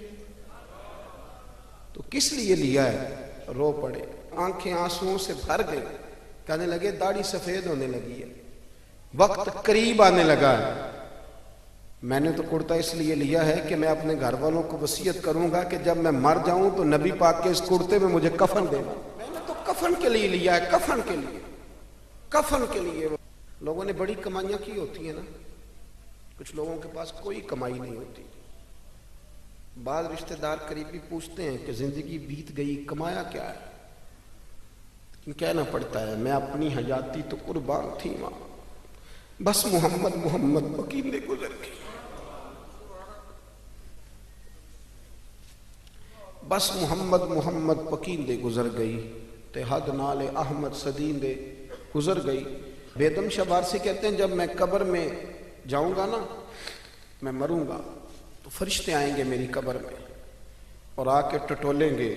تو کس لیے لیا ہے؟ رو پڑے, آنکھیں آنسوؤں سے بھر گئی. کہنے لگے داڑھی سفید ہونے لگی ہے, وقت قریب آنے لگا ہے. میں نے تو کرتا اس لیے لیا ہے کہ میں اپنے گھر والوں کو وصیت کروں گا کہ جب میں مر جاؤں تو نبی پاک کے اس کرتے میں مجھے کفن دینا. میں نے تو کفن کے لیے لیا ہے, کفن کے لیے, کفن کے لیے. لوگوں نے بڑی کمائیاں کی ہوتی ہیں نا, کچھ لوگوں کے پاس کوئی کمائی نہیں ہوتی. بعض رشتہ دار قریبی پوچھتے ہیں کہ زندگی بیت گئی, کمایا کیا ہے؟ کہنا پڑتا ہے میں اپنی حیاتی تو قربان تھی ماں, بس محمد محمد پکیندے گزر گئی, بس محمد محمد پکیندے گزر گئی, تے حد نال احمد سدیندے گزر گئی. بیدم شاہ بارسی کہتے ہیں جب میں قبر میں جاؤں گا نا, میں مروں گا تو فرشتے آئیں گے میری قبر میں اور آ کے ٹٹولیں گے,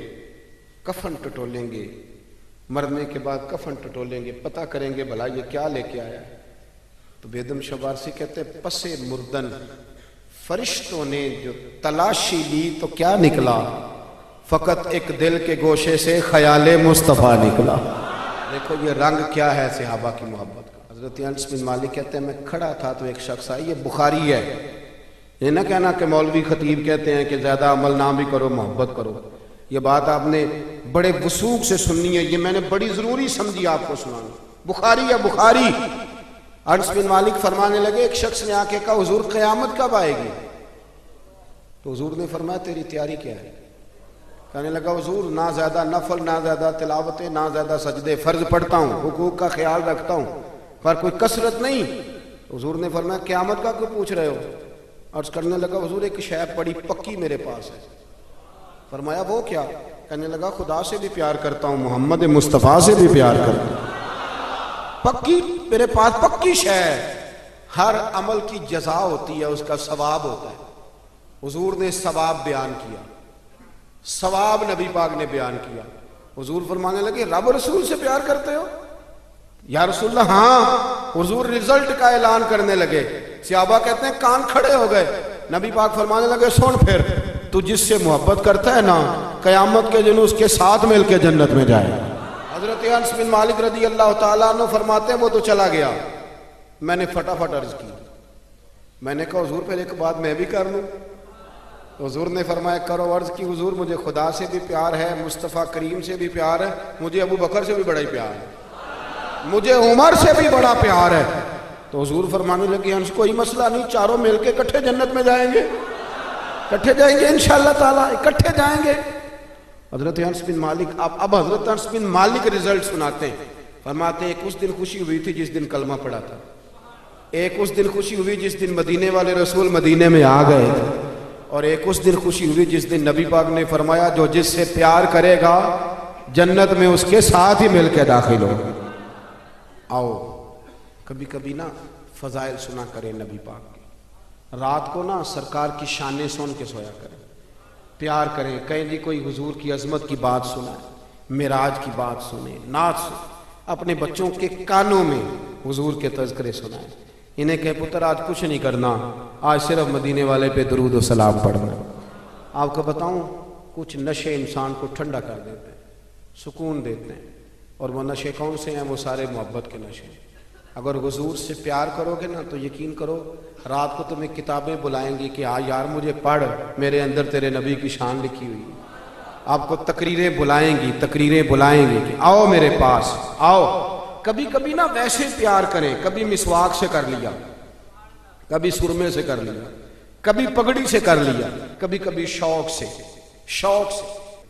کفن ٹٹولیں گے. مرنے کے بعد کفن ٹٹولیں گے, پتہ کریں گے بھلا یہ کیا لے کے آیا ہے. تو بیدم شاہ بارسی کہتے ہیں پسے مردن فرشتوں نے جو تلاشی لی تو کیا نکلا, فقط ایک دل کے گوشے سے خیال مصطفیٰ نکلا. دیکھو یہ رنگ کیا ہے صحابہ کی محبت کا. حضرت انس بن مالک کہتے ہیں میں کھڑا تھا تو ایک شخص آئی, یہ بخاری ہے, یہ نہ کہنا کہ مولوی خطیب کہتے ہیں کہ زیادہ عمل نہ بھی کرو محبت کرو. یہ بات آپ نے بڑے وثوق سے سننی ہے, یہ میں نے بڑی ضروری سمجھی آپ کو سنانا. بخاری ہے بخاری. انس بن مالک فرمانے لگے ایک شخص نے آ کے کہا حضور قیامت کب آئے گی؟ تو حضور نے فرمایا تیری تیاری کیا ہے؟ کہنے لگا حضور نہ زیادہ نفل, نہ زیادہ تلاوتیں, نہ زیادہ سجدے, فرض پڑھتا ہوں, حقوق کا خیال رکھتا ہوں, پر کوئی کثرت نہیں. حضور نے فرمایا قیامت کا کیوں پوچھ رہے ہو؟ عرض کرنے لگا حضور ایک شے بڑی پکی میرے پاس ہے. فرمایا وہ کیا؟ کہنے لگا خدا سے بھی پیار کرتا ہوں, محمد مصطفیٰ سے بھی پیار کرتا ہوں, پکی میرے پاس پکی شے ہے. ہر عمل کی جزا ہوتی ہے, اس کا ثواب ہوتا ہے. حضور نے ثواب بیان کیا, ثواب نبی پاک نے بیان کیا. حضور فرمانے لگے رب رسول سے پیار کرتے ہو؟ یا رسول اللہ ہاں. حضور رزلٹ کا اعلان کرنے لگے. صحابہ کہتے ہیں کان کھڑے ہو گئے. نبی پاک فرمانے لگے سن پھر, تو جس سے محبت کرتا ہے نا قیامت کے دن اس کے ساتھ مل کے جنت میں جائے. حضرت انس بن مالک رضی اللہ تعالیٰ عنہ فرماتے ہیں وہ تو چلا گیا, میں نے فٹافٹ عرض کی. میں نے کہا حضور پھر ایک بات میں بھی کر لوں. حضور نے فرمایا کرو. عرض کی حضور مجھے خدا سے بھی پیار ہے, مصطفیٰ کریم سے بھی پیار ہے, مجھے ابو بکر سے بھی بڑا ہی پیار ہے, مجھے عمر سے بھی بڑا پیار ہے. تو حضور فرمانے لگے انس کوئی مسئلہ نہیں، چاروں مل کے اکٹھے جنت میں جائیں گے، اکٹھے جائیں گے انشاءاللہ تعالیٰ، اکٹھے جائیں گے۔ حضرت انس بن مالک اب حضرت انس بن مالک رزلٹ سناتے ہیں، فرماتے ہیں ایک اس دن خوشی ہوئی تھی جس دن کلمہ پڑھا تھا، ایک اس دن خوشی ہوئی جس دن مدینے والے رسول مدینے میں آ گئے تھے، اور ایک اس دن خوشی ہوئی جس دن نبی پاک نے فرمایا جو جس سے پیار کرے گا جنت میں اس کے ساتھ ہی مل کے داخل ہو۔ آؤ کبھی کبھی نا فضائل سنا کریں نبی پاک کے، رات کو نا سرکار کی شانیں سن کے سویا کریں، پیار کریں، کہیں جی کوئی حضور کی عظمت کی بات سنائیں، معراج کی بات سنیں، نعت سنیں، اپنے بچوں کے کانوں میں حضور کے تذکرے سنائیں، انہیں کہے پتر آج کچھ نہیں کرنا، آج صرف مدینے والے پہ درود و سلام پڑھنا۔ آپ کو بتاؤں کچھ نشے انسان کو ٹھنڈا کر دیتے ہیں، سکون دیتے ہیں، اور وہ نشے کون سے ہیں؟ وہ سارے محبت کے نشے ہیں۔ اگر حضور سے پیار کرو گے نا تو یقین کرو رات کو تمہیں کتابیں بلائیں گی کہ یار مجھے پڑھ، میرے اندر تیرے نبی کی شان لکھی ہوئی ہے۔ آپ کو تقریریں بلائیں گی کہ آؤ میرے پاس آؤ۔ کبھی کبھی نا ویسے پیار کریں، کبھی مسواک سے کر لیا، کبھی سرمے سے کر لیا، کبھی پگڑی سے کر لیا، کبھی کبھی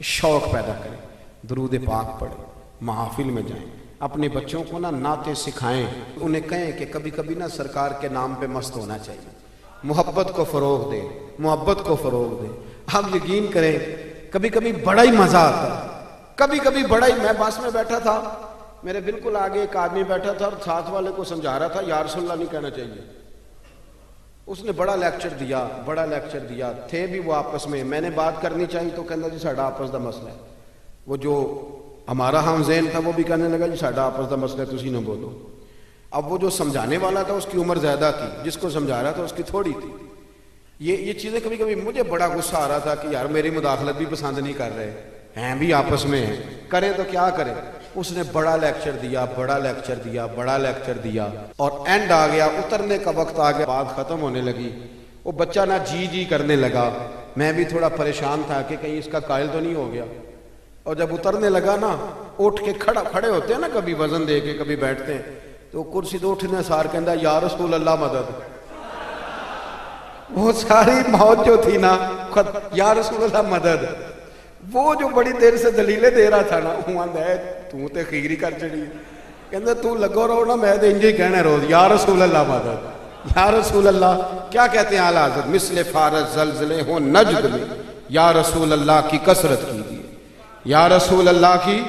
شوق پیدا کریں، درود پاک پڑھیں، محافل میں جائیں، اپنے بچوں کو نا نعتیں سکھائیں، انہیں کہیں کہ کبھی کبھی نا سرکار کے نام پہ مست ہونا چاہیے، محبت کو فروغ دیں۔ آپ یقین کریں کبھی کبھی بڑا ہی مزہ آتا ہے، کبھی کبھی بڑا ہی، میں بس میں بیٹھا تھا، میرے بالکل آگے ایک آدمی بیٹھا تھا اور ساتھ والے کو سمجھا رہا تھا یا رسول اللہ نہیں کہنا چاہیے۔ اس نے بڑا لیکچر دیا، تھے بھی وہ آپس میں نے بات کرنی چاہیے تو کہنا جی ساڈا آپس دا مسئلہ ہے، وہ جو ہمارا ہم ذہن تھا وہ بھی کہنے لگا جی ساڈا آپس دا مسئلہ ہے تسی نہ بولو۔ اب وہ جو سمجھانے والا تھا اس کی عمر زیادہ تھی، جس کو سمجھا رہا تھا اس کی تھوڑی تھی۔ یہ چیزیں کبھی کبھی مجھے بڑا غصہ آ رہا تھا کہ یار میری مداخلت بھی پسند نہیں کر رہے ہیں بھی آپس میں ہیں، کریں تو کیا کریں۔ اس نے بڑا لیکچر دیا اور اینڈ آ گیا، اترنے کا وقت آ گیا، بات ختم ہونے لگی، وہ بچہ نا جی کرنے لگا، میں بھی تھوڑا پریشان تھا کہ کہیں اس کا قائل تو نہیں ہو گیا، اور جب اترنے لگا نا اٹھ کے کھڑے ہوتے ہیں نا، کبھی وزن دے کے کبھی بیٹھتے ہیں، تو کرسی تو اٹھنے سار کہندا یا رسول اللہ مدد۔ وہ ساری موت جو تھی نا یا رسول اللہ مدد، وہ جو بڑی دیر سے دلیلیں دے رہا تھا نا، وہ آندا ہے تو تے خیری کر چڑی، کہندا تو لگو رہو نا میں تے انج ہی کہنا روز یا رسول اللہ مدد، یا رسول اللہ۔ کیا کہتے ہیں اعلیٰ حضرت؟ مثل فارس زلزلے ہوں نجد میں، یا رسول اللہ کی کثرت کیجیے، یا رسول اللہ کی